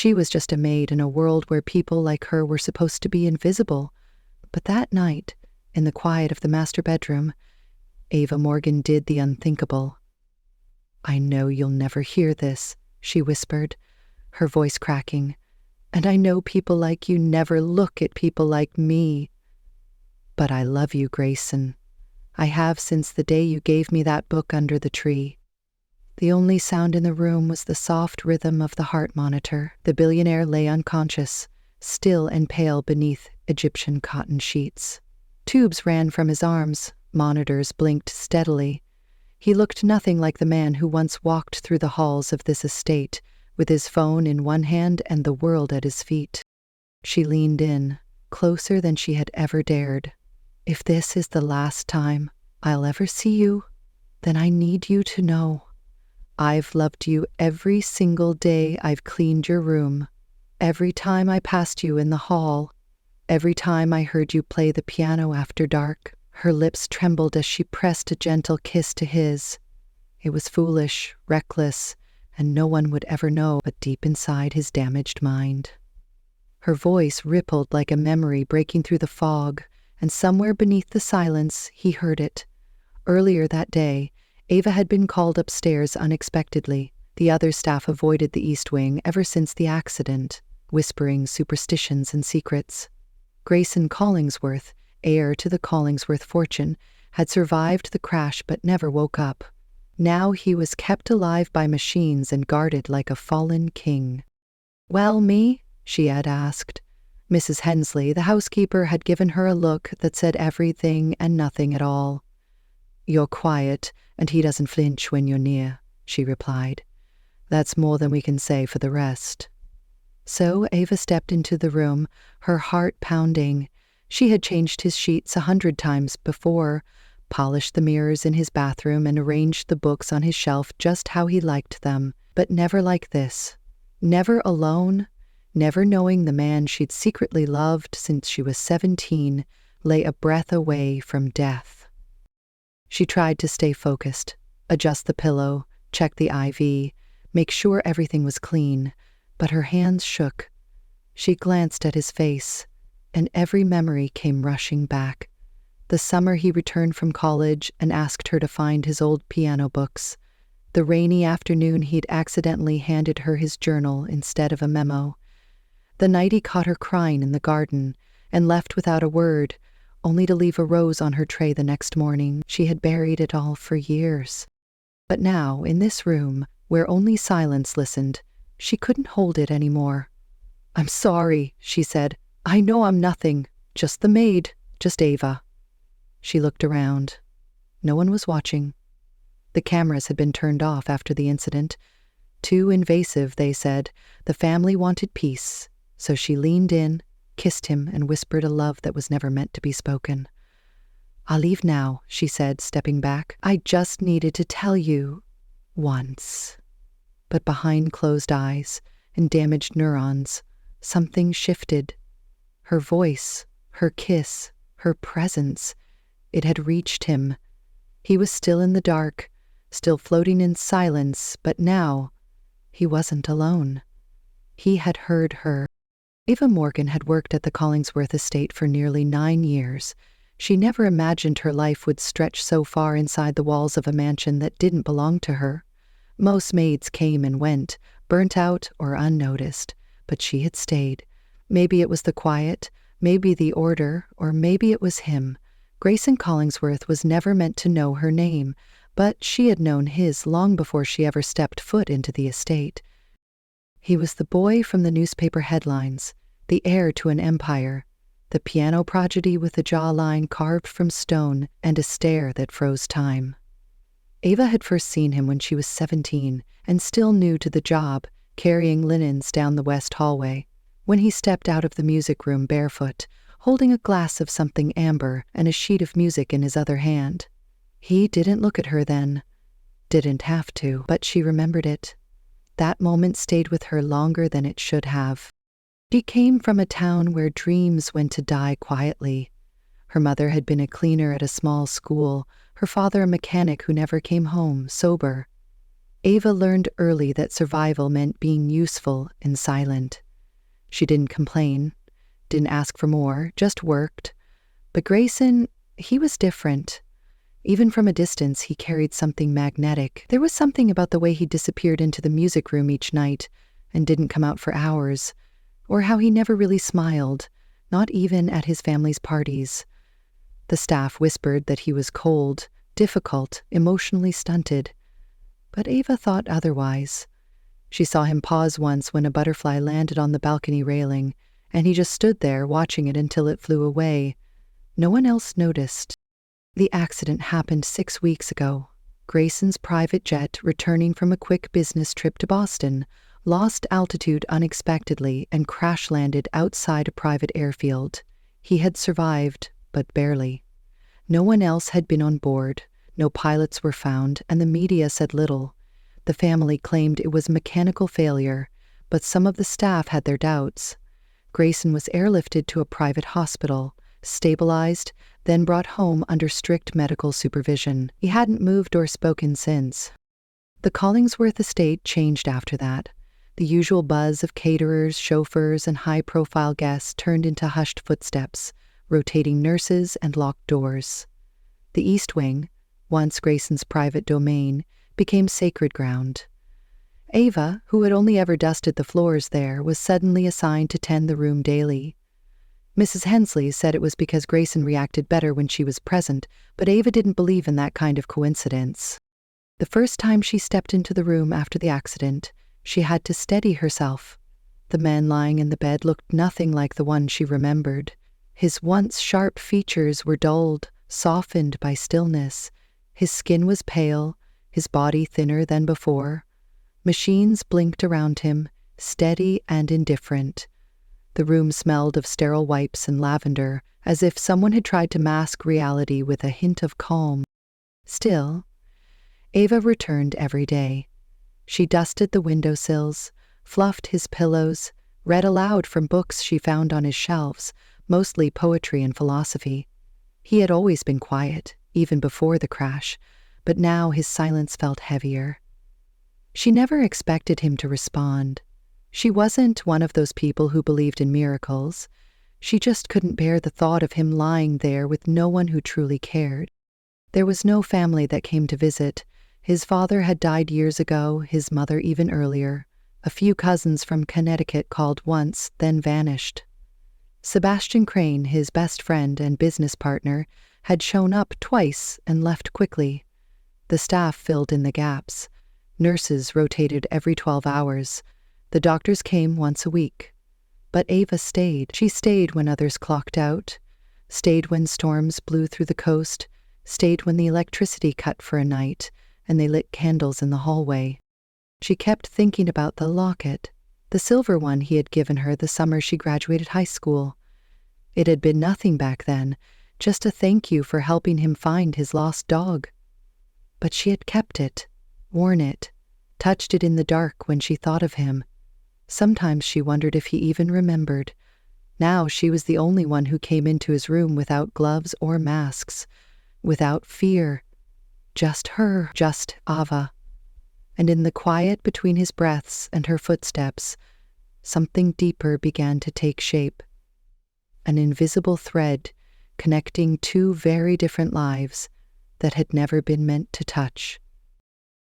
She was just a maid in a world where people like her were supposed to be invisible. But that night, in the quiet of the master bedroom, Ava Morgan did the unthinkable. "I know you'll never hear this," she whispered, her voice cracking. "And I know people like you never look at people like me. But I love you, Grayson. I have since the day you gave me that book under the tree." The only sound in the room was the soft rhythm of the heart monitor. The billionaire lay unconscious, still and pale beneath Egyptian cotton sheets. Tubes ran from his arms, monitors blinked steadily. He looked nothing like the man who once walked through the halls of this estate, with his phone in one hand and the world at his feet. She leaned in, closer than she had ever dared. "If this is the last time I'll ever see you, then I need you to know. I've loved you every single day I've cleaned your room, every time I passed you in the hall, every time I heard you play the piano after dark." Her lips trembled as she pressed a gentle kiss to his. It was foolish, reckless, and no one would ever know but deep inside his damaged mind. Her voice rippled like a memory breaking through the fog, and somewhere beneath the silence he heard it. Earlier that day, Ava had been called upstairs unexpectedly. The other staff avoided the East Wing ever since the accident, whispering superstitions and secrets. Grayson Collingsworth, heir to the Collingsworth fortune, had survived the crash but never woke up. Now he was kept alive by machines and guarded like a fallen king. "Well, me?" she had asked. Mrs. Hensley, the housekeeper, had given her a look that said everything and nothing at all. "You're quiet, and he doesn't flinch when you're near," she replied. "That's more than we can say for the rest." So Ava stepped into the room, her heart pounding. She had changed his sheets 100 times before, polished the mirrors in his bathroom, and arranged the books on his shelf just how he liked them, but never like this. Never alone, never knowing the man she'd secretly loved since she was 17 lay a breath away from death. She tried to stay focused, adjust the pillow, check the IV, make sure everything was clean, but her hands shook. She glanced at his face, and every memory came rushing back. The summer he returned from college and asked her to find his old piano books. The rainy afternoon he'd accidentally handed her his journal instead of a memo. The night he caught her crying in the garden and left without a word, only to leave a rose on her tray the next morning. She had buried it all for years. But now, in this room, where only silence listened, she couldn't hold it anymore. "I'm sorry," she said. "I know I'm nothing. Just the maid. Just Ava." She looked around. No one was watching. The cameras had been turned off after the incident. Too invasive, they said. The family wanted peace. So she leaned in, kissed him, and whispered a love that was never meant to be spoken. "I'll leave now," she said, stepping back. "I just needed to tell you once." But behind closed eyes and damaged neurons, something shifted. Her voice, her kiss, her presence, it had reached him. He was still in the dark, still floating in silence, but now he wasn't alone. He had heard her. Ava Morgan had worked at the Collingsworth estate for nearly 9 years. She never imagined her life would stretch so far inside the walls of a mansion that didn't belong to her. Most maids came and went, burnt out or unnoticed, but she had stayed. Maybe it was the quiet, maybe the order, or maybe it was him. Grayson Collingsworth was never meant to know her name, but she had known his long before she ever stepped foot into the estate. He was the boy from the newspaper headlines, the heir to an empire, the piano prodigy with a jawline carved from stone and a stare that froze time. Ava had first seen him when she was 17 and still new to the job, carrying linens down the west hallway. When he stepped out of the music room barefoot, holding a glass of something amber and a sheet of music in his other hand. He didn't look at her then. Didn't have to, but she remembered it. That moment stayed with her longer than it should have. She came from a town where dreams went to die quietly. Her mother had been a cleaner at a small school, her father a mechanic who never came home sober. Ava learned early that survival meant being useful and silent. She didn't complain, didn't ask for more, just worked. But Grayson, he was different. Even from a distance, he carried something magnetic. There was something about the way he disappeared into the music room each night and didn't come out for hours, or how he never really smiled, not even at his family's parties. The staff whispered that he was cold, difficult, emotionally stunted. But Ava thought otherwise. She saw him pause once when a butterfly landed on the balcony railing, and he just stood there watching it until it flew away. No one else noticed. The accident happened 6 weeks ago. Grayson's private jet, returning from a quick business trip to Boston, lost altitude unexpectedly and crash-landed outside a private airfield. He had survived, but barely. No one else had been on board, no pilots were found, and the media said little. The family claimed it was mechanical failure, but some of the staff had their doubts. Grayson was airlifted to a private hospital, stabilized, then brought home under strict medical supervision. He hadn't moved or spoken since. The Collingsworth estate changed after that. The usual buzz of caterers, chauffeurs, and high-profile guests turned into hushed footsteps, rotating nurses and locked doors. The East Wing, once Grayson's private domain, became sacred ground. Ava, who had only ever dusted the floors there, was suddenly assigned to tend the room daily. Mrs. Hensley said it was because Grayson reacted better when she was present, but Ava didn't believe in that kind of coincidence. The first time she stepped into the room after the accident, she had to steady herself. The man lying in the bed looked nothing like the one she remembered. His once sharp features were dulled, softened by stillness. His skin was pale, his body thinner than before. Machines blinked around him, steady and indifferent. The room smelled of sterile wipes and lavender, as if someone had tried to mask reality with a hint of calm. Still, Ava returned every day. She dusted the windowsills, fluffed his pillows, read aloud from books she found on his shelves, mostly poetry and philosophy. He had always been quiet, even before the crash, but now his silence felt heavier. She never expected him to respond. She wasn't one of those people who believed in miracles. She just couldn't bear the thought of him lying there with no one who truly cared. There was no family that came to visit. His father had died years ago, his mother even earlier. A few cousins from Connecticut called once, then vanished. Sebastian Crane, his best friend and business partner, had shown up twice and left quickly. The staff filled in the gaps. Nurses rotated every 12 hours. The doctors came once a week. But Ava stayed. She stayed when others clocked out, stayed when storms blew through the coast, stayed when the electricity cut for a night, and they lit candles in the hallway. She kept thinking about the locket, the silver one he had given her the summer she graduated high school. It had been nothing back then, just a thank you for helping him find his lost dog. But she had kept it, worn it, touched it in the dark when she thought of him. Sometimes she wondered if he even remembered. Now she was the only one who came into his room without gloves or masks, without fear. Just her, just Ava. And in the quiet between his breaths and her footsteps, something deeper began to take shape. An invisible thread connecting two very different lives that had never been meant to touch.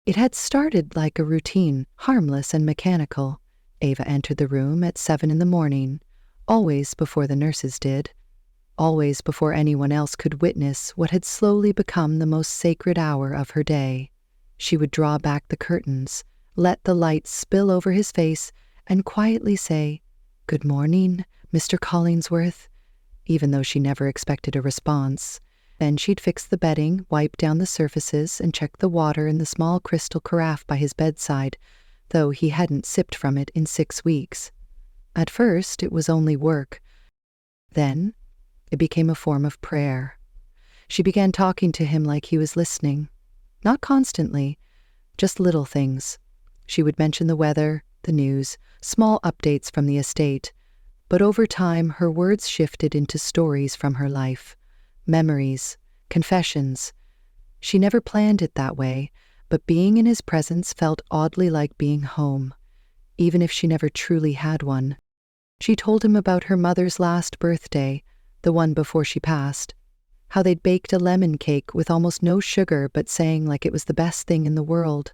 It had started like a routine, harmless and mechanical. Ava entered the room at 7 in the morning, always before the nurses did, always before anyone else could witness what had slowly become the most sacred hour of her day. She would draw back the curtains, let the light spill over his face, and quietly say, "Good morning, Mr. Collingsworth," even though she never expected a response. Then she'd fix the bedding, wipe down the surfaces, and check the water in the small crystal carafe by his bedside, though he hadn't sipped from it in 6 weeks. At first, it was only work. Then, it became a form of prayer. She began talking to him like he was listening. Not constantly, just little things. She would mention the weather, the news, small updates from the estate. But over time, her words shifted into stories from her life. Memories, confessions. She never planned it that way, but being in his presence felt oddly like being home, even if she never truly had one. She told him about her mother's last birthday, the one before she passed, how they'd baked a lemon cake with almost no sugar but sang like it was the best thing in the world.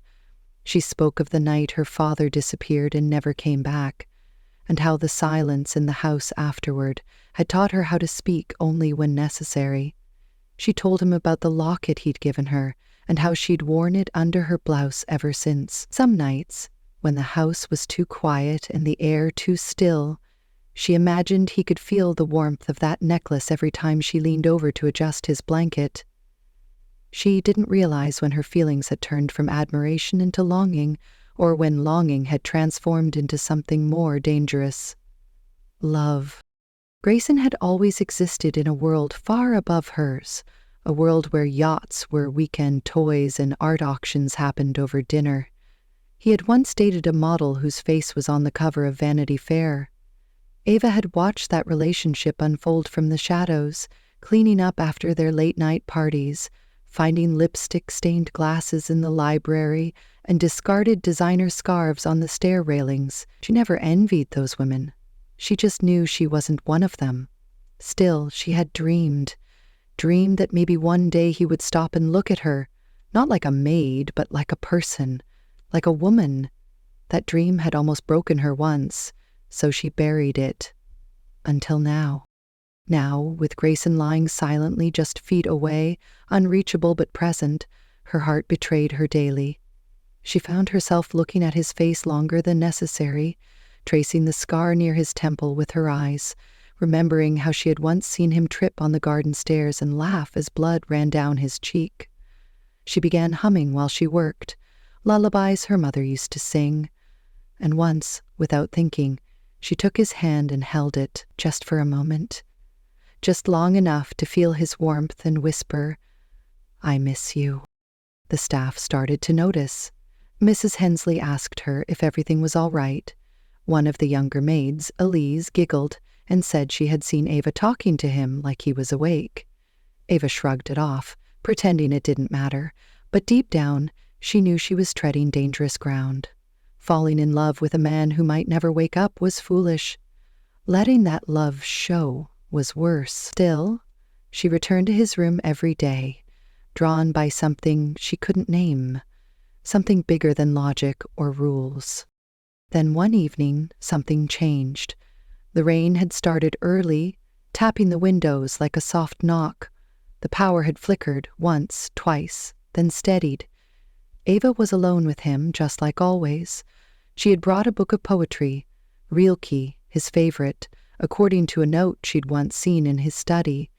She spoke of the night her father disappeared and never came back, and how the silence in the house afterward had taught her how to speak only when necessary. She told him about the locket he'd given her and how she'd worn it under her blouse ever since. Some nights, when the house was too quiet and the air too still, she imagined he could feel the warmth of that necklace every time she leaned over to adjust his blanket. She didn't realize when her feelings had turned from admiration into longing, or when longing had transformed into something more dangerous. Love. Grayson had always existed in a world far above hers, a world where yachts were weekend toys and art auctions happened over dinner. He had once dated a model whose face was on the cover of Vanity Fair. Ava had watched that relationship unfold from the shadows, cleaning up after their late-night parties, finding lipstick-stained glasses in the library, and discarded designer scarves on the stair railings. She never envied those women. She just knew she wasn't one of them. Still, she had dreamed that maybe one day he would stop and look at her, not like a maid, but like a person, like a woman. That dream had almost broken her once, so she buried it. Until now. Now, with Grayson lying silently just feet away, unreachable but present, her heart betrayed her daily. She found herself looking at his face longer than necessary, tracing the scar near his temple with her eyes, remembering how she had once seen him trip on the garden stairs and laugh as blood ran down his cheek. She began humming while she worked, lullabies her mother used to sing, and once, without thinking, she took his hand and held it, just for a moment, just long enough to feel his warmth and whisper, "I miss you." The staff started to notice. Mrs. Hensley asked her if everything was all right. One of the younger maids, Elise, giggled and said she had seen Ava talking to him like he was awake. Ava shrugged it off, pretending it didn't matter, but deep down, she knew she was treading dangerous ground. Falling in love with a man who might never wake up was foolish. Letting that love show was worse. Still, she returned to his room every day, drawn by something she couldn't name, something bigger than logic or rules. Then one evening, something changed. The rain had started early, tapping the windows like a soft knock. The power had flickered once, twice, then steadied. Ava was alone with him, just like always. She had brought a book of poetry, Rilke, his favorite, according to a note she'd once seen in his study.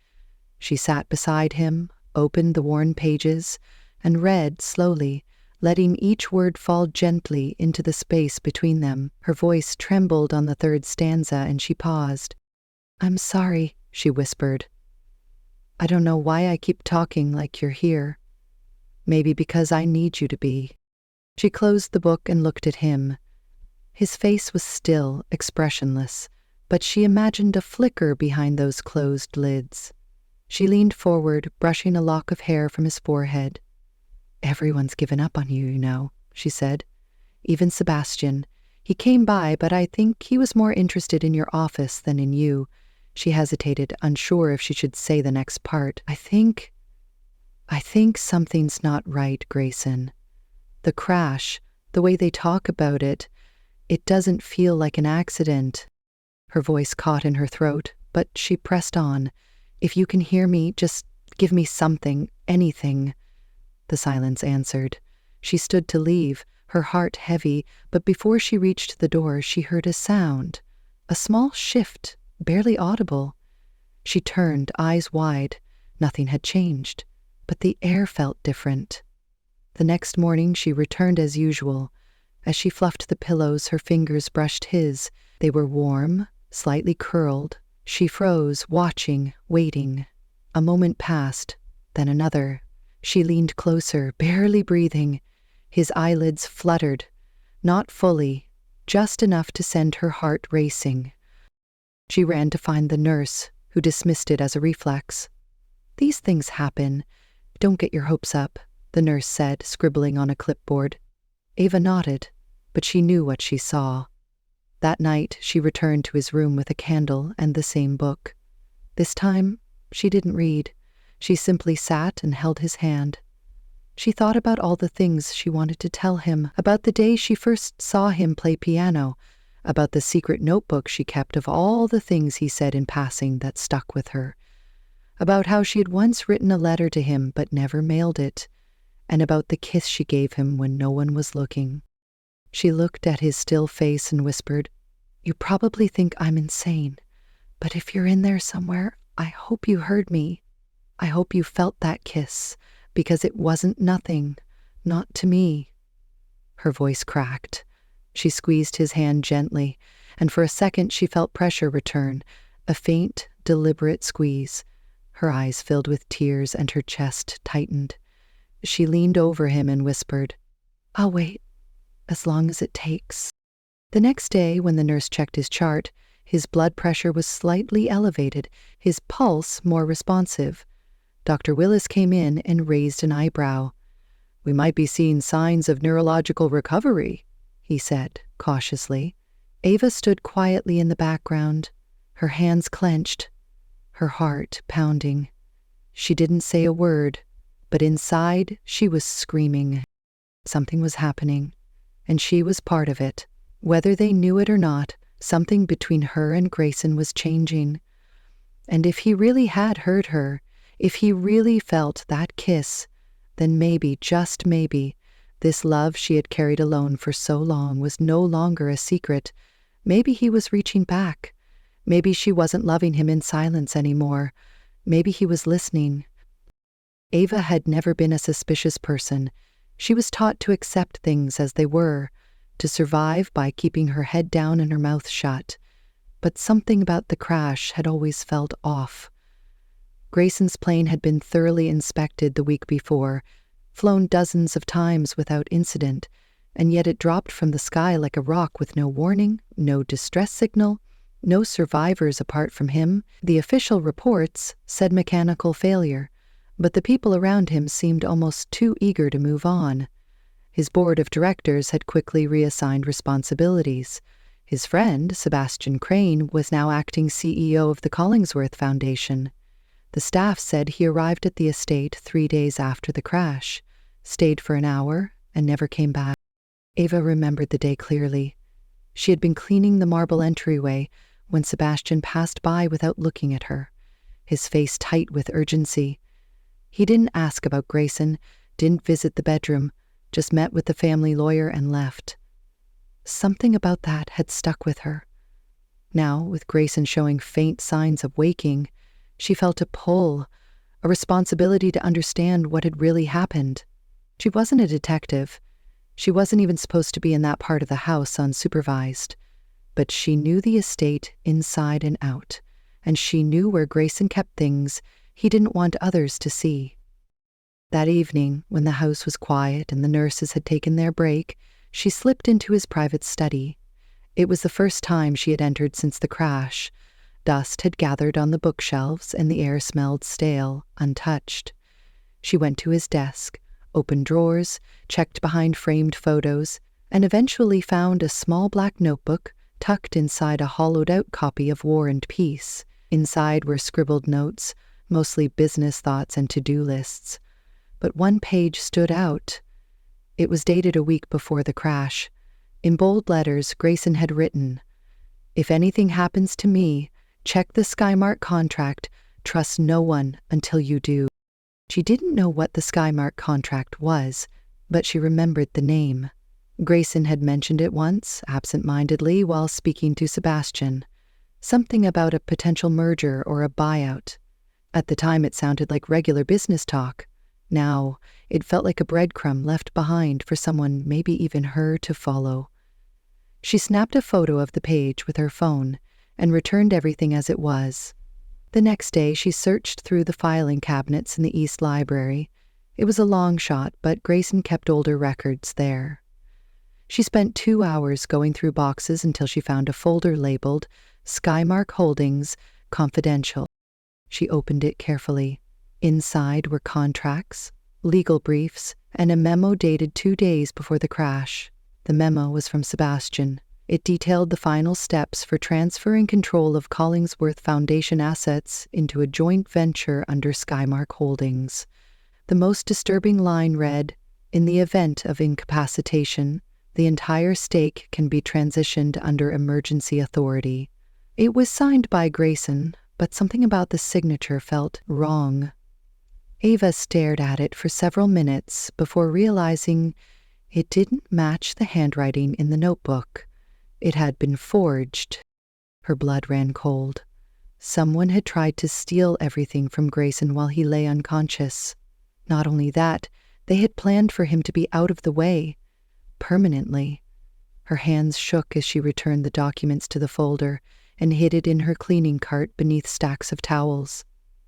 She sat beside him, opened the worn pages, and read slowly, letting each word fall gently into the space between them. Her voice trembled on the third stanza, and she paused. "I'm sorry," she whispered. "I don't know why I keep talking like you're here. Maybe because I need you to be." She closed the book and looked at him. His face was still, expressionless, but she imagined a flicker behind those closed lids. She leaned forward, brushing a lock of hair from his forehead. "Everyone's given up on you, you know," she said. "Even Sebastian. He came by, but I think he was more interested in your office than in you." She hesitated, unsure if she should say the next part. I think something's not right, Grayson. The crash, the way they talk about it, it doesn't feel like an accident." Her voice caught in her throat, but she pressed on. "If you can hear me, just give me something, anything." The silence answered. She stood to leave, her heart heavy, but before she reached the door, she heard a sound, a small shift, barely audible. She turned, eyes wide. Nothing had changed, but the air felt different. The next morning she returned as usual. As she fluffed the pillows, her fingers brushed his. They were warm, slightly curled. She froze, watching, waiting. A moment passed, then another. She leaned closer, barely breathing. His eyelids fluttered, not fully, just enough to send her heart racing. She ran to find the nurse, who dismissed it as a reflex. "These things happen. Don't get your hopes up. the nurse said, scribbling on a clipboard. Ava nodded, but she knew what she saw. That night, she returned to his room with a candle and the same book. This time, she didn't read. She simply sat and held his hand. She thought about all the things she wanted to tell him, about the day she first saw him play piano, about the secret notebook she kept of all the things he said in passing that stuck with her, about how she had once written a letter to him but never mailed it, and about the kiss she gave him when no one was looking. She looked at his still face and whispered, "You probably think I'm insane, but if you're in there somewhere, I hope you heard me. I hope you felt that kiss, because it wasn't nothing, not to me." Her voice cracked. She squeezed his hand gently, and for a second she felt pressure return, a faint, deliberate squeeze. Her eyes filled with tears and her chest tightened. She leaned over him and whispered, "I'll wait, as long as it takes." The next day, when the nurse checked his chart, his blood pressure was slightly elevated, his pulse more responsive. Dr. Willis came in and raised an eyebrow. "We might be seeing signs of neurological recovery," he said, cautiously. Ava stood quietly in the background, her hands clenched, her heart pounding. She didn't say a word, but inside she was screaming. Something was happening, and she was part of it. Whether they knew it or not, something between her and Grayson was changing. And if he really had heard her, if he really felt that kiss, then maybe, just maybe, this love she had carried alone for so long was no longer a secret. Maybe he was reaching back. Maybe she wasn't loving him in silence anymore. Maybe he was listening. Ava had never been a suspicious person. She was taught to accept things as they were, to survive by keeping her head down and her mouth shut. But something about the crash had always felt off. Grayson's plane had been thoroughly inspected the week before, flown dozens of times without incident, and yet it dropped from the sky like a rock with no warning, no distress signal, no survivors apart from him. The official reports said mechanical failure, but the people around him seemed almost too eager to move on. His board of directors had quickly reassigned responsibilities. His friend, Sebastian Crane, was now acting CEO of the Collingsworth Foundation. The staff said he arrived at the estate 3 days after the crash, stayed for an hour, and never came back. Ava remembered the day clearly. She had been cleaning the marble entryway when Sebastian passed by without looking at her, his face tight with urgency. He didn't ask about Grayson, didn't visit the bedroom, just met with the family lawyer and left. Something about that had stuck with her. Now, with Grayson showing faint signs of waking, she felt a pull, a responsibility to understand what had really happened. She wasn't a detective. She wasn't even supposed to be in that part of the house unsupervised. But she knew the estate inside and out, and she knew where Grayson kept things he didn't want others to see. That evening, when the house was quiet and the nurses had taken their break, she slipped into his private study. It was the first time she had entered since the crash. Dust had gathered on the bookshelves and the air smelled stale, untouched. She went to his desk, opened drawers, checked behind framed photos, and eventually found a small black notebook tucked inside a hollowed-out copy of War and Peace. Inside were scribbled notes, mostly business thoughts and to-do lists. But one page stood out. It was dated a week before the crash. In bold letters, Grayson had written, "If anything happens to me, check the Skymark contract. Trust no one until you do." She didn't know what the Skymark contract was, but she remembered the name. Grayson had mentioned it once, absent-mindedly, while speaking to Sebastian. Something about a potential merger or a buyout. At the time, it sounded like regular business talk. Now, it felt like a breadcrumb left behind for someone, maybe even her, to follow. She snapped a photo of the page with her phone and returned everything as it was. The next day, she searched through the filing cabinets in the East Library. It was a long shot, but Grayson kept older records there. She spent 2 hours going through boxes until she found a folder labeled Skymark Holdings, Confidential. She opened it carefully. Inside were contracts, legal briefs, and a memo dated 2 days before the crash. The memo was from Sebastian. It detailed the final steps for transferring control of Collingsworth Foundation assets into a joint venture under Skymark Holdings. The most disturbing line read, "In the event of incapacitation, the entire stake can be transitioned under emergency authority." It was signed by Grayson, but something about the signature felt wrong. Ava stared at it for several minutes before realizing it didn't match the handwriting in the notebook. It had been forged. Her blood ran cold. Someone had tried to steal everything from Grayson while he lay unconscious. Not only that, they had planned for him to be out of the way, permanently. Her hands shook as she returned the documents to the folder and hid it in her cleaning cart beneath stacks of towels.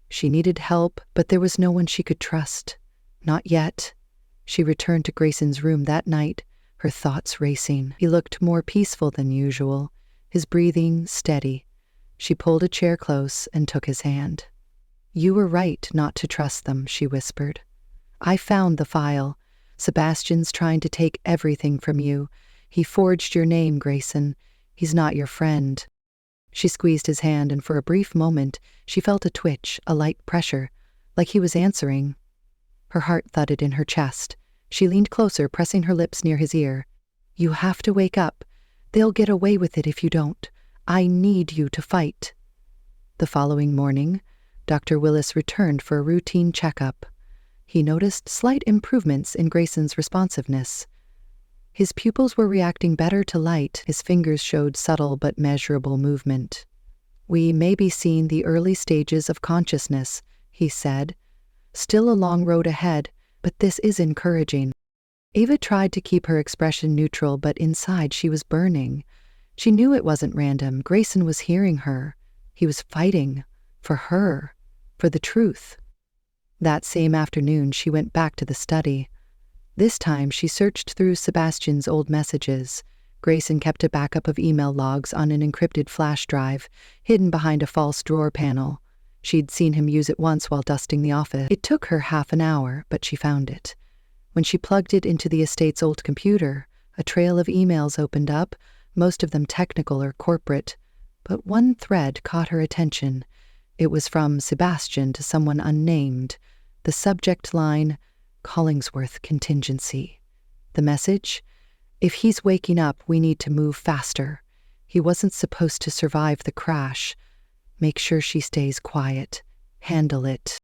She needed help, but there was no one she could trust. Not yet. She returned to Grayson's room that night, her thoughts racing. He looked more peaceful than usual, his breathing steady. She pulled a chair close and took his hand. "You were right not to trust them," she whispered. "I found the file. Sebastian's trying to take everything from you. He forged your name, Grayson. He's not your friend." She squeezed his hand, and for a brief moment, she felt a twitch, a light pressure, like he was answering. Her heart thudded in her chest. She leaned closer, pressing her lips near his ear. "You have to wake up. They'll get away with it if you don't. I need you to fight." The following morning, Dr. Willis returned for a routine checkup. He noticed slight improvements in Grayson's responsiveness. His pupils were reacting better to light. His fingers showed subtle but measurable movement. "We may be seeing the early stages of consciousness," he said. "Still a long road ahead, but this is encouraging." Ava tried to keep her expression neutral, but inside she was burning. She knew it wasn't random. Grayson was hearing her. He was fighting. For her. For the truth. That same afternoon, she went back to the study. This time, she searched through Sebastian's old messages. Grayson kept a backup of email logs on an encrypted flash drive, hidden behind a false drawer panel. She'd seen him use it once while dusting the office. It took her half an hour, but she found it. When she plugged it into the estate's old computer, a trail of emails opened up, most of them technical or corporate. But one thread caught her attention. It was from Sebastian to someone unnamed. The subject line, "Collingsworth contingency." The message, "If he's waking up, we need to move faster. He wasn't supposed to survive the crash. Make sure she stays quiet. Handle it."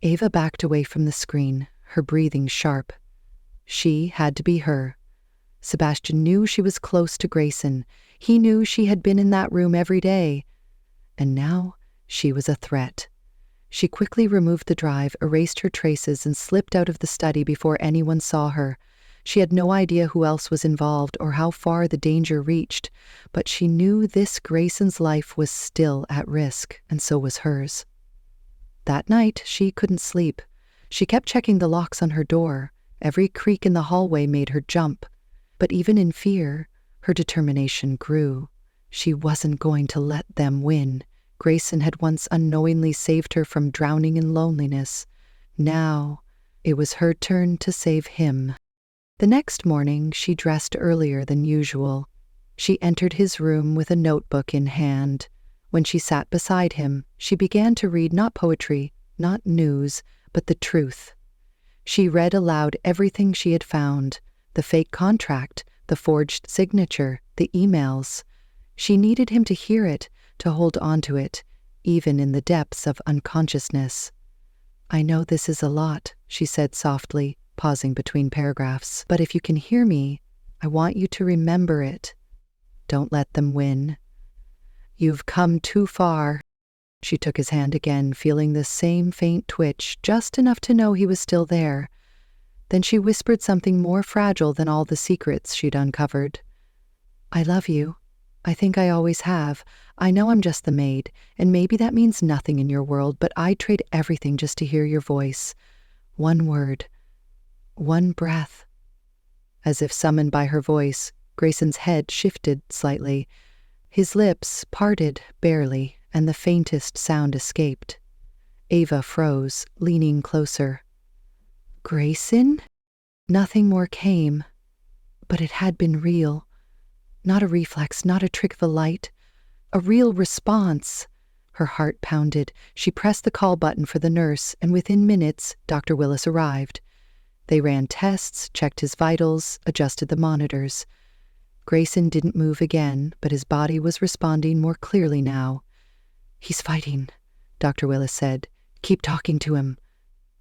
Ava backed away from the screen, her breathing sharp. She had to be her. Sebastian knew she was close to Grayson. He knew she had been in that room every day. And now she was a threat. She quickly removed the drive, erased her traces, and slipped out of the study before anyone saw her. She had no idea who else was involved or how far the danger reached, but she knew this Grayson's life was still at risk, and so was hers. That night, she couldn't sleep. She kept checking the locks on her door. Every creak in the hallway made her jump. But even in fear, her determination grew. She wasn't going to let them win. Grayson had once unknowingly saved her from drowning in loneliness. Now, it was her turn to save him. The next morning, she dressed earlier than usual. She entered his room with a notebook in hand. When she sat beside him, she began to read not poetry, not news, but the truth. She read aloud everything she had found, the fake contract, the forged signature, the emails. She needed him to hear it, to hold on to it, even in the depths of unconsciousness. "I know this is a lot," she said softly, pausing between paragraphs. "But if you can hear me, I want you to remember it. Don't let them win. You've come too far." She took his hand again, feeling the same faint twitch, just enough to know he was still there. Then she whispered something more fragile than all the secrets she'd uncovered. "I love you. I think I always have. I know I'm just the maid, and maybe that means nothing in your world, but I'd trade everything just to hear your voice. One word. One breath." As if summoned by her voice, Grayson's head shifted slightly. His lips parted barely, and the faintest sound escaped. Ava froze, leaning closer. Grayson? Nothing more came, but it had been real. Not a reflex, not a trick of the light. A real response. Her heart pounded. She pressed the call button for the nurse, and within minutes, Dr. Willis arrived. They ran tests, checked his vitals, adjusted the monitors. Grayson didn't move again, but his body was responding more clearly now. "He's fighting," Dr. Willis said. "Keep talking to him."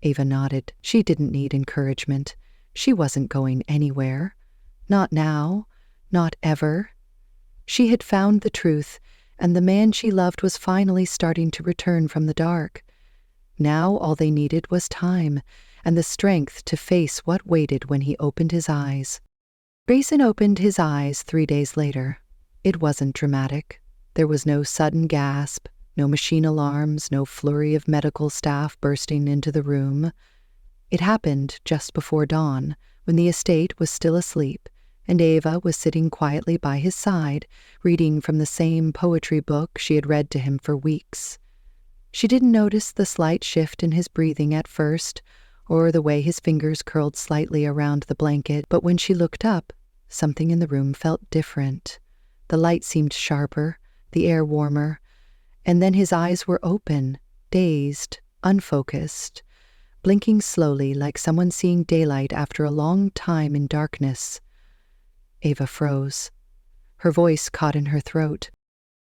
Ava nodded. She didn't need encouragement. She wasn't going anywhere. Not now. Not ever. She had found the truth, and the man she loved was finally starting to return from the dark. Now all they needed was time, and the strength to face what waited when he opened his eyes. Grayson opened his eyes 3 days later. It wasn't dramatic. There was no sudden gasp, no machine alarms, no flurry of medical staff bursting into the room. It happened just before dawn, when the estate was still asleep, and Ava was sitting quietly by his side, reading from the same poetry book she had read to him for weeks. She didn't notice the slight shift in his breathing at first, or the way his fingers curled slightly around the blanket, but when she looked up, something in the room felt different. The light seemed sharper, the air warmer, and then his eyes were open, dazed, unfocused, blinking slowly like someone seeing daylight after a long time in darkness. Ava froze. Her voice caught in her throat.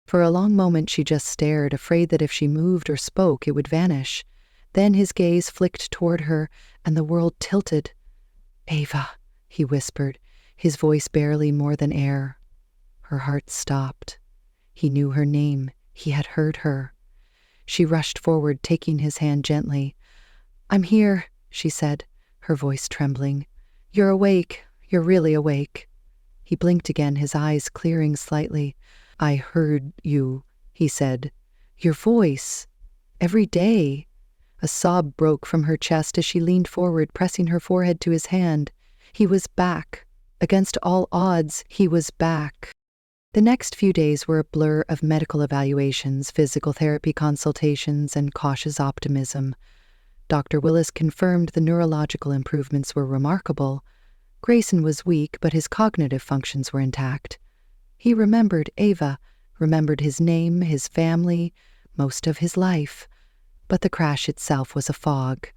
For a long moment she just stared, afraid that if she moved or spoke it would vanish. Then his gaze flicked toward her, and the world tilted. "Ava," he whispered, his voice barely more than air. Her heart stopped. He knew her name. He had heard her. She rushed forward, taking his hand gently. "I'm here," she said, her voice trembling. "You're awake. You're really awake." He blinked again, his eyes clearing slightly. "I heard you," he said. "Your voice. Every day." A sob broke from her chest as she leaned forward, pressing her forehead to his hand. He was back. Against all odds, he was back. The next few days were a blur of medical evaluations, physical therapy consultations, and cautious optimism. Dr. Willis confirmed the neurological improvements were remarkable. Grayson was weak, but his cognitive functions were intact. He remembered Ava, remembered his name, his family, most of his life. But the crash itself was a fog.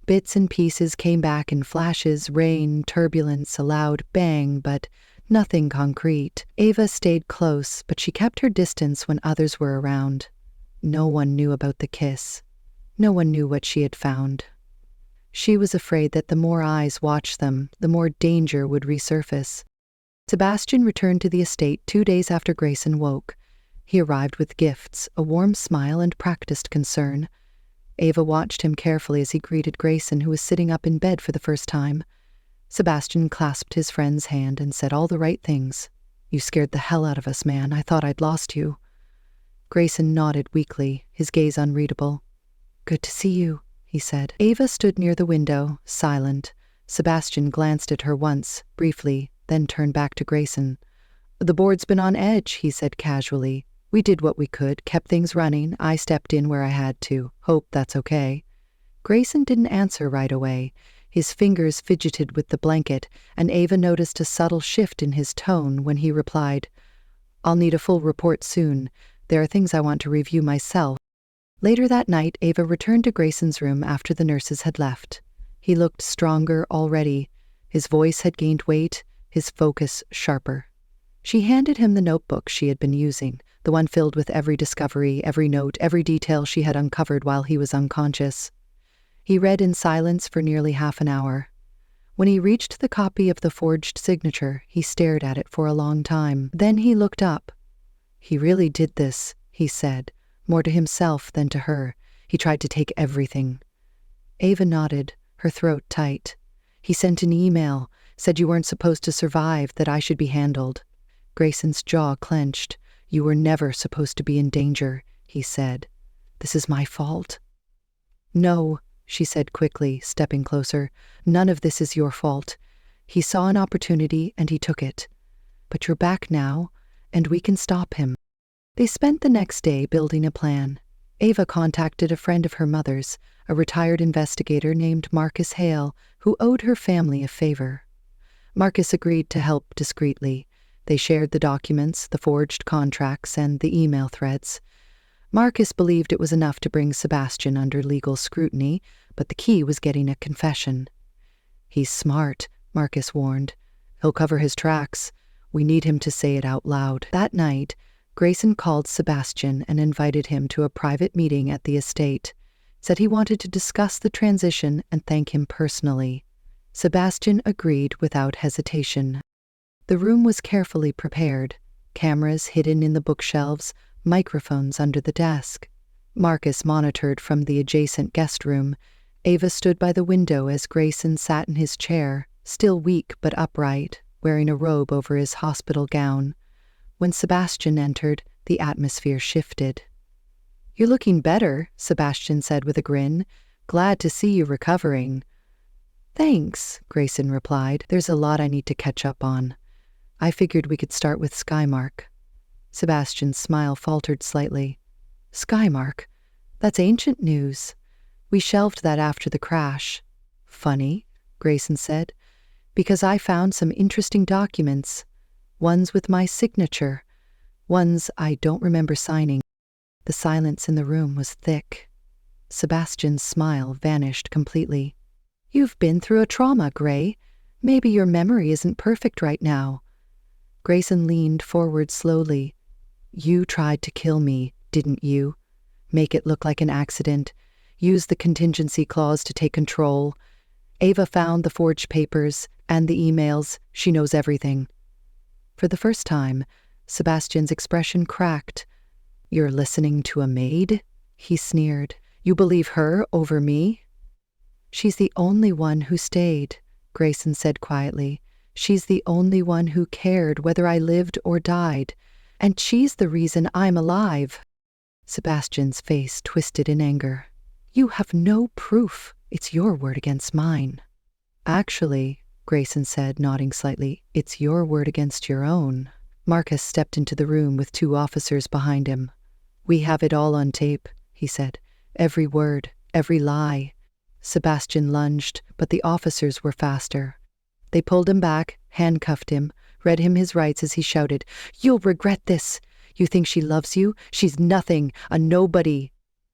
Bits and pieces came back in flashes, rain, turbulence, a loud bang, but nothing concrete. Ava stayed close, but she kept her distance when others were around. No one knew about the kiss. No one knew what she had found. She was afraid that the more eyes watched them, the more danger would resurface. Sebastian returned to the estate 2 days after Grayson woke. He arrived with gifts, a warm smile, and practiced concern. Ava watched him carefully as he greeted Grayson, who was sitting up in bed for the first time. Sebastian clasped his friend's hand and said all the right things. "You scared the hell out of us, man. I thought I'd lost you." Grayson nodded weakly, his gaze unreadable. "Good to see you," he said. Ava stood near the window, silent. Sebastian glanced at her once, briefly, then turned back to Grayson. "The board's been on edge," he said casually. "We did what we could, kept things running. I stepped in where I had to. Hope that's okay." Grayson didn't answer right away. His fingers fidgeted with the blanket, and Ava noticed a subtle shift in his tone when he replied, "I'll need a full report soon. There are things I want to review myself." Later that night, Ava returned to Grayson's room after the nurses had left. He looked stronger already. His voice had gained weight, his focus sharper. She handed him the notebook she had been using, the one filled with every discovery, every note, every detail she had uncovered while he was unconscious. He read in silence for nearly half an hour. When he reached the copy of the forged signature, he stared at it for a long time. Then he looked up. "He really did this," he said, more to himself than to her. "He tried to take everything." Ava nodded, her throat tight. "He sent an email, said you weren't supposed to survive, that I should be handled." Grayson's jaw clenched. "You were never supposed to be in danger," he said. "This is my fault?" "No," she said quickly, stepping closer. "None of this is your fault. He saw an opportunity and he took it. But you're back now, and we can stop him." They spent the next day building a plan. Ava contacted a friend of her mother's, a retired investigator named Marcus Hale, who owed her family a favor. Marcus agreed to help discreetly. They shared the documents, the forged contracts, and the email threads. Marcus believed it was enough to bring Sebastian under legal scrutiny, but the key was getting a confession. "He's smart," Marcus warned. "He'll cover his tracks. We need him to say it out loud." That night, Grayson called Sebastian and invited him to a private meeting at the estate. Said he wanted to discuss the transition and thank him personally. Sebastian agreed without hesitation. The room was carefully prepared, cameras hidden in the bookshelves, microphones under the desk. Marcus monitored from the adjacent guest room. Ava stood by the window as Grayson sat in his chair, still weak but upright, wearing a robe over his hospital gown. When Sebastian entered, the atmosphere shifted. "You're looking better," Sebastian said with a grin. "Glad to see you recovering." "Thanks," Grayson replied. "There's a lot I need to catch up on. I figured we could start with Skymark." Sebastian's smile faltered slightly. "Skymark? That's ancient news. We shelved that after the crash." "Funny," Grayson said, "because I found some interesting documents. Ones with my signature. Ones I don't remember signing." The silence in the room was thick. Sebastian's smile vanished completely. "You've been through a trauma, Gray. Maybe your memory isn't perfect right now." Grayson leaned forward slowly. "You tried to kill me, didn't you? Make it look like an accident. Use the contingency clause to take control. Ava found the forged papers and the emails. She knows everything." For the first time, Sebastian's expression cracked. "You're listening to a maid?" he sneered. "You believe her over me?" "She's the only one who stayed," Grayson said quietly. "She's the only one who cared whether I lived or died. And she's the reason I'm alive." Sebastian's face twisted in anger. "You have no proof. It's your word against mine." "Actually," Grayson said, nodding slightly, "it's your word against your own." Marcus stepped into the room with 2 officers behind him. "We have it all on tape," he said. "Every word, every lie." Sebastian lunged, but the officers were faster. They pulled him back, handcuffed him, read him his rights as he shouted, "You'll regret this! You think she loves you? She's nothing, a nobody."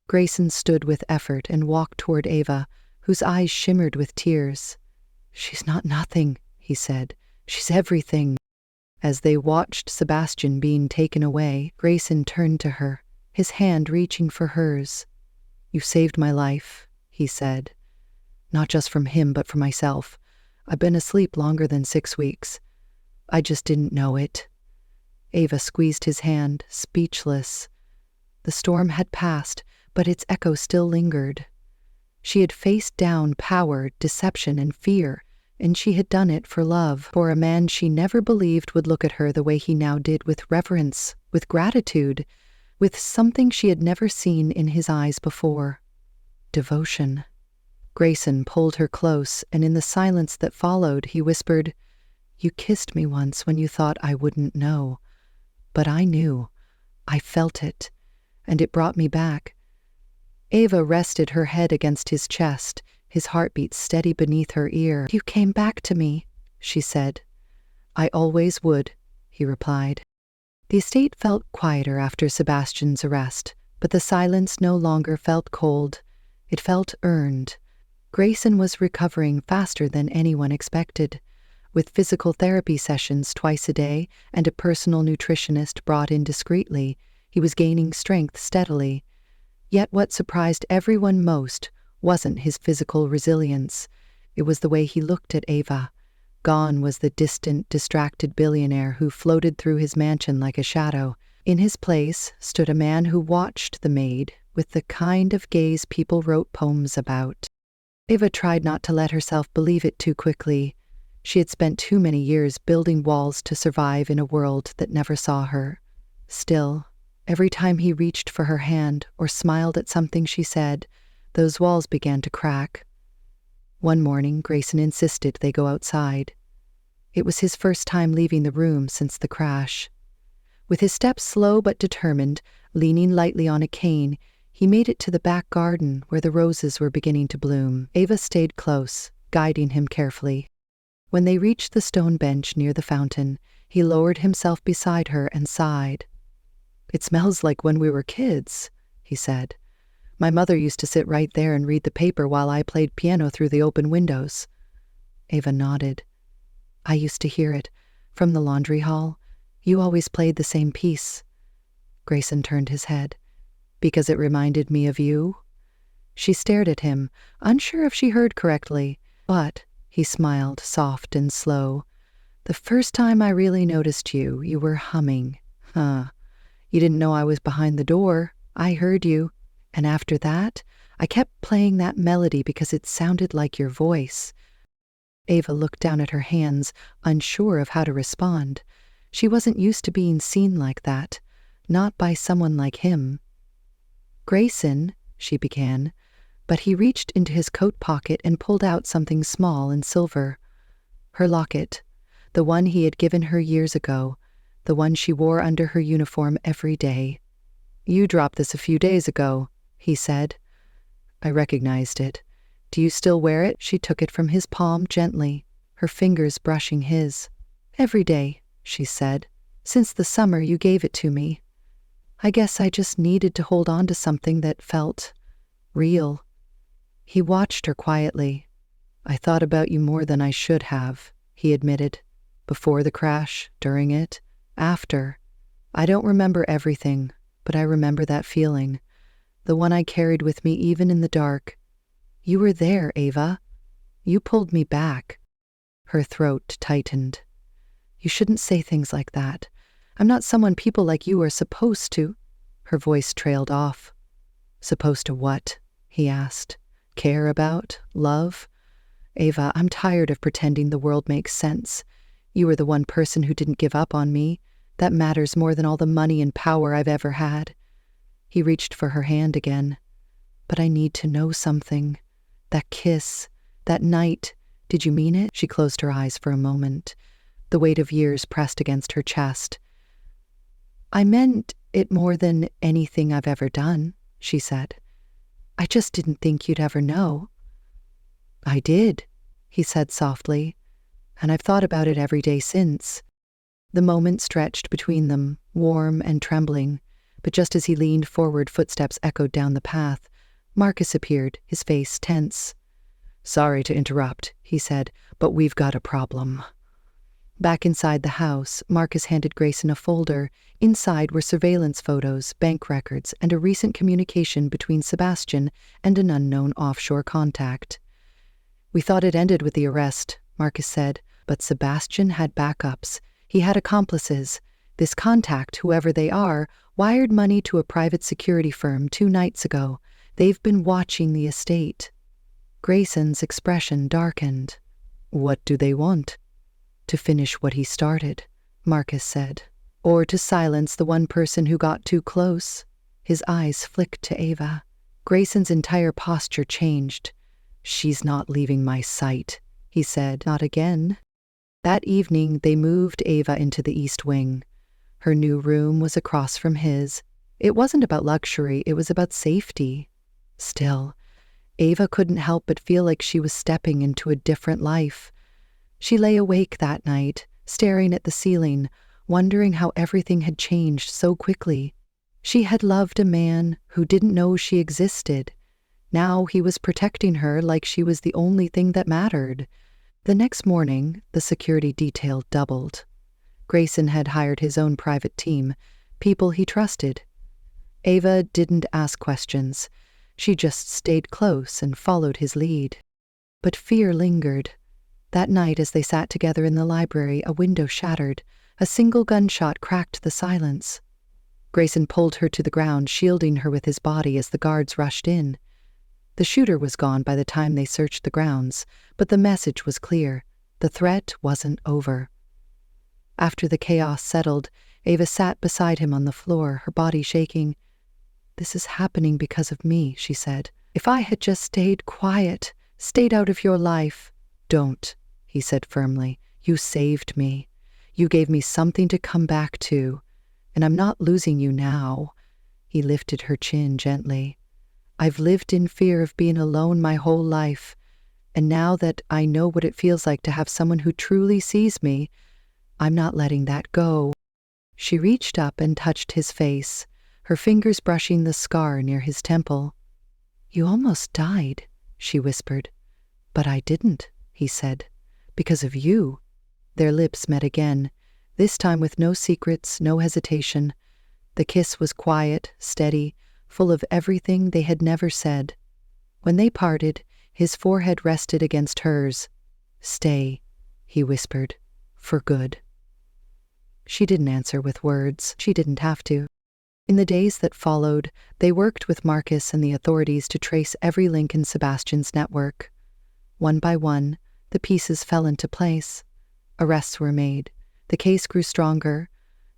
Grayson stood with effort and walked toward Ava, whose eyes shimmered with tears. "She's not nothing," he said. "She's everything." As they watched Sebastian being taken away, Grayson turned to her, his hand reaching for hers. "You saved my life," he said. "Not just from him, but for myself. I've been asleep longer than 6 weeks. I just didn't know it." Ava squeezed his hand, speechless. The storm had passed, but its echo still lingered. She had faced down power, deception, and fear, and she had done it for love, for a man she never believed would look at her the way he now did, with reverence, with gratitude, with something she had never seen in his eyes before. Devotion. Grayson pulled her close, and in the silence that followed, he whispered, "You kissed me once when you thought I wouldn't know. But I knew. I felt it, and it brought me back." Ava rested her head against his chest, his heartbeat steady beneath her ear. "You came back to me," she said. "I always would," he replied. The estate felt quieter after Sebastian's arrest, but the silence no longer felt cold. It felt earned. Grayson was recovering faster than anyone expected. With physical therapy sessions twice a day and a personal nutritionist brought in discreetly, he was gaining strength steadily. Yet what surprised everyone most wasn't his physical resilience. It was the way he looked at Ava. Gone was the distant, distracted billionaire who floated through his mansion like a shadow. In his place stood a man who watched the maid with the kind of gaze people wrote poems about. Ava tried not to let herself believe it too quickly. She had spent too many years building walls to survive in a world that never saw her. Still, every time he reached for her hand or smiled at something she said, those walls began to crack. One morning, Grayson insisted they go outside. It was his first time leaving the room since the crash. With his steps slow but determined, leaning lightly on a cane, He made it to the back garden where the roses were beginning to bloom. Ava stayed close, guiding him carefully. When they reached the stone bench near the fountain, he lowered himself beside her and sighed. "It smells like when we were kids," he said. "My mother used to sit right there and read the paper while I played piano through the open windows." Ava nodded. "I used to hear it from the laundry hall. You always played the same piece." Grayson turned his head. "Because it reminded me of you?" She stared at him, unsure if she heard correctly, but he smiled, soft and slow. "The first time I really noticed you, you were humming. Huh. You didn't know I was behind the door. I heard you. And after that, I kept playing that melody because it sounded like your voice." Ava looked down at her hands, unsure of how to respond. She wasn't used to being seen like that, not by someone like him. "Grayson," she began, but he reached into his coat pocket and pulled out something small and silver. Her locket, the one he had given her years ago, the one she wore under her uniform every day. "You dropped this a few days ago," he said. "I recognized it. Do you still wear it?" She took it from his palm gently, her fingers brushing his. "Every day," she said, "since the summer you gave it to me. I guess I just needed to hold on to something that felt real." He watched her quietly. "I thought about you more than I should have," he admitted. "Before the crash, during it, after. I don't remember everything, but I remember that feeling, the one I carried with me even in the dark. You were there, Ava. You pulled me back." Her throat tightened. "You shouldn't say things like that. I'm not someone people like you are supposed to." Her voice trailed off. "Supposed to what?" he asked. "Care about? Love?" "Ava, I'm tired of pretending the world makes sense. You were the one person who didn't give up on me. That matters more than all the money and power I've ever had." He reached for her hand again. "But I need to know something. That kiss, that night, did you mean it?" She closed her eyes for a moment. The weight of years pressed against her chest. "I meant it more than anything I've ever done," she said. "I just didn't think you'd ever know." "I did," he said softly, "and I've thought about it every day since." The moment stretched between them, warm and trembling, but just as he leaned forward, footsteps echoed down the path. Marcus appeared, his face tense. "Sorry to interrupt," he said, "but we've got a problem." Back inside the house, Marcus handed Grayson a folder. Inside were surveillance photos, bank records, and a recent communication between Sebastian and an unknown offshore contact. "We thought it ended with the arrest," Marcus said, "but Sebastian had backups. He had accomplices. This contact, whoever they are, wired money to a private security firm 2 nights ago. They've been watching the estate." Grayson's expression darkened. "What do they want?" "To finish what he started," Marcus said. "Or to silence the one person who got too close." His eyes flicked to Ava. Grayson's entire posture changed. "She's not leaving my sight," he said. "Not again." That evening, they moved Ava into the East Wing. Her new room was across from his. It wasn't about luxury, it was about safety. Still, Ava couldn't help but feel like she was stepping into a different life. She lay awake that night, staring at the ceiling, wondering how everything had changed so quickly. She had loved a man who didn't know she existed. Now he was protecting her like she was the only thing that mattered. The next morning, the security detail doubled. Grayson had hired his own private team, people he trusted. Ava didn't ask questions. She just stayed close and followed his lead. But fear lingered. That night, as they sat together in the library, a window shattered. A single gunshot cracked the silence. Grayson pulled her to the ground, shielding her with his body as the guards rushed in. The shooter was gone by the time they searched the grounds, but the message was clear. The threat wasn't over. After the chaos settled, Ava sat beside him on the floor, her body shaking. "This is happening because of me," she said. "If I had just stayed quiet, stayed out of your life." "Don't," he said firmly. "You saved me. You gave me something to come back to. And I'm not losing you now." He lifted her chin gently. I've lived in fear of being alone my whole life, and now that I know what it feels like to have someone who truly sees me, I'm not letting that go." She reached up and touched his face, her fingers brushing the scar near his temple. "You almost died," she whispered. "But I didn't," he said. "Because of you." Their lips met again, this time with no secrets, no hesitation. The kiss was quiet, steady, full of everything they had never said. When they parted, his forehead rested against hers. "Stay," he whispered, "for good." She didn't answer with words. She didn't have to. In the days that followed, they worked with Marcus and the authorities to trace every link in Sebastian's network. One by one, the pieces fell into place. Arrests were made. The case grew stronger.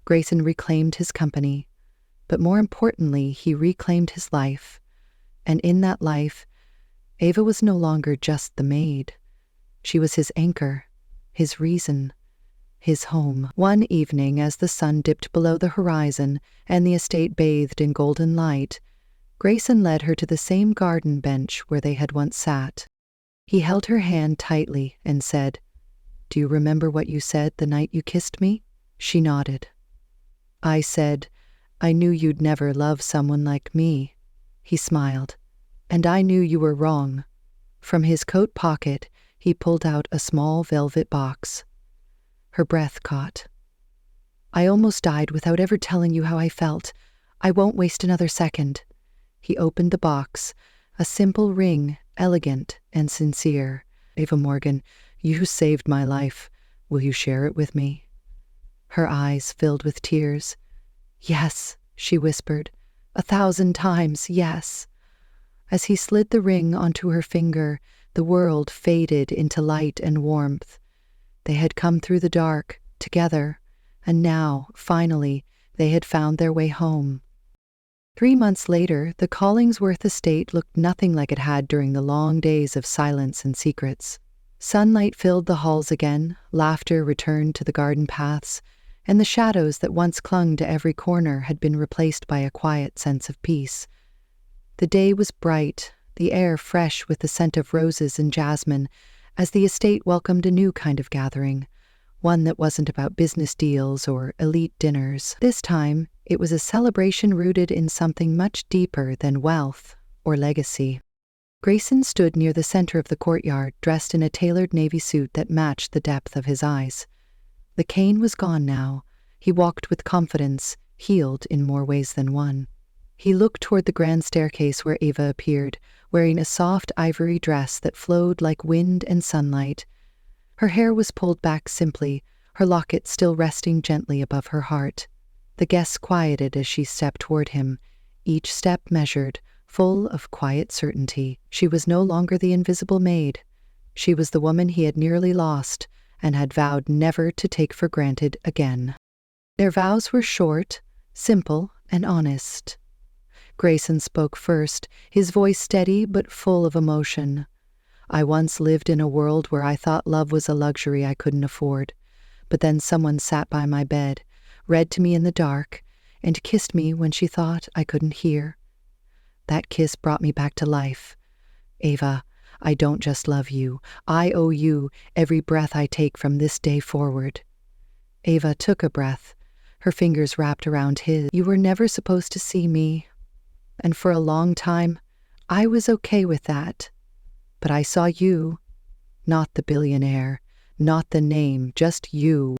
Grayson reclaimed his company. But more importantly, he reclaimed his life. And in that life, Ava was no longer just the maid. She was his anchor, his reason, his home. One evening, as the sun dipped below the horizon and the estate bathed in golden light, Grayson led her to the same garden bench where they had once sat. He held her hand tightly and said, "Do you remember what you said the night you kissed me?" She nodded. "I said, I knew you'd never love someone like me." He smiled. "And I knew you were wrong." From his coat pocket, he pulled out a small velvet box. Her breath caught. "I almost died without ever telling you how I felt. I won't waste another second." He opened the box, a simple ring, elegant and sincere. "Ava Morgan, you saved my life. Will you share it with me?" Her eyes filled with tears. "Yes," she whispered, 1,000 times yes." As he slid the ring onto her finger, the world faded into light and warmth. They had come through the dark, together, and now, finally, they had found their way home. 3 months later, the Collingsworth estate looked nothing like it had during the long days of silence and secrets. Sunlight filled the halls again, laughter returned to the garden paths, and the shadows that once clung to every corner had been replaced by a quiet sense of peace. The day was bright, the air fresh with the scent of roses and jasmine, as the estate welcomed a new kind of gathering, one that wasn't about business deals or elite dinners. This time, it was a celebration rooted in something much deeper than wealth or legacy. Grayson stood near the center of the courtyard, dressed in a tailored navy suit that matched the depth of his eyes. The cane was gone now. He walked with confidence, healed in more ways than one. He looked toward the grand staircase where Ava appeared, wearing a soft ivory dress that flowed like wind and sunlight. Her hair was pulled back simply, her locket still resting gently above her heart. The guests quieted as she stepped toward him, each step measured, full of quiet certainty. She was no longer the invisible maid. She was the woman he had nearly lost and had vowed never to take for granted again. Their vows were short, simple, and honest. Grayson spoke first, his voice steady but full of emotion. "I once lived in a world where I thought love was a luxury I couldn't afford. But then someone sat by my bed, read to me in the dark, and kissed me when she thought I couldn't hear. That kiss brought me back to life. Ava, I don't just love you. I owe you every breath I take from this day forward." Ava took a breath, her fingers wrapped around his. "You were never supposed to see me. And for a long time, I was okay with that. But I saw you, not the billionaire, not the name, just you.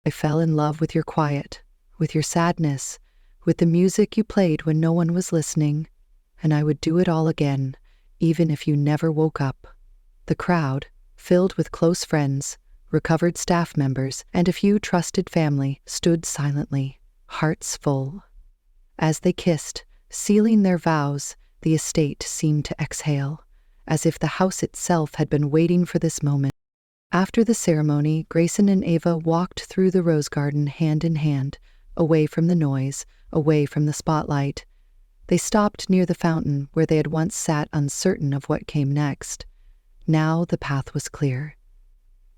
I fell in love with your quiet, with your sadness, with the music you played when no one was listening, and I would do it all again, even if you never woke up." The crowd, filled with close friends, recovered staff members, and a few trusted family, stood silently, hearts full. As they kissed, sealing their vows, the estate seemed to exhale, as if the house itself had been waiting for this moment. After the ceremony, Grayson and Ava walked through the rose garden hand in hand, away from the noise, away from the spotlight. They stopped near the fountain where they had once sat uncertain of what came next. Now the path was clear.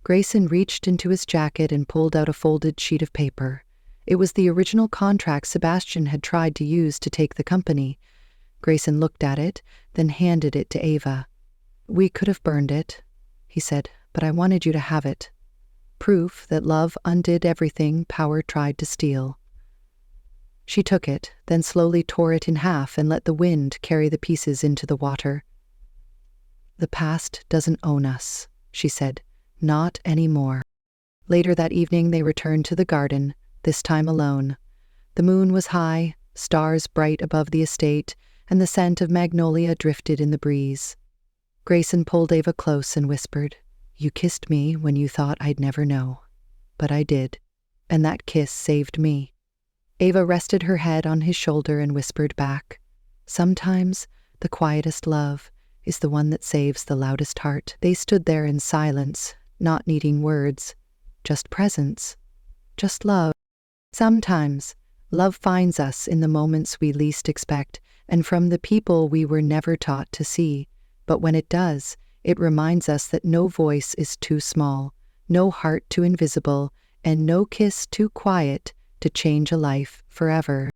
Grayson reached into his jacket and pulled out a folded sheet of paper. It was the original contract Sebastian had tried to use to take the company. Grayson looked at it, then handed it to Ava. "We could have burned it," he said, "but I wanted you to have it. Proof that love undid everything power tried to steal." She took it, then slowly tore it in half and let the wind carry the pieces into the water. "The past doesn't own us," she said. "Not anymore." Later that evening they returned to the garden, this time alone. The moon was high, stars bright above the estate, and the scent of magnolia drifted in the breeze. Grayson pulled Ava close and whispered, "You kissed me when you thought I'd never know. But I did, and that kiss saved me." Ava rested her head on his shoulder and whispered back, "Sometimes the quietest love is the one that saves the loudest heart." They stood there in silence, not needing words, just presence, just love. Sometimes love finds us in the moments we least expect and from the people we were never taught to see. But when it does, it reminds us that no voice is too small, no heart too invisible, and no kiss too quiet to change a life forever.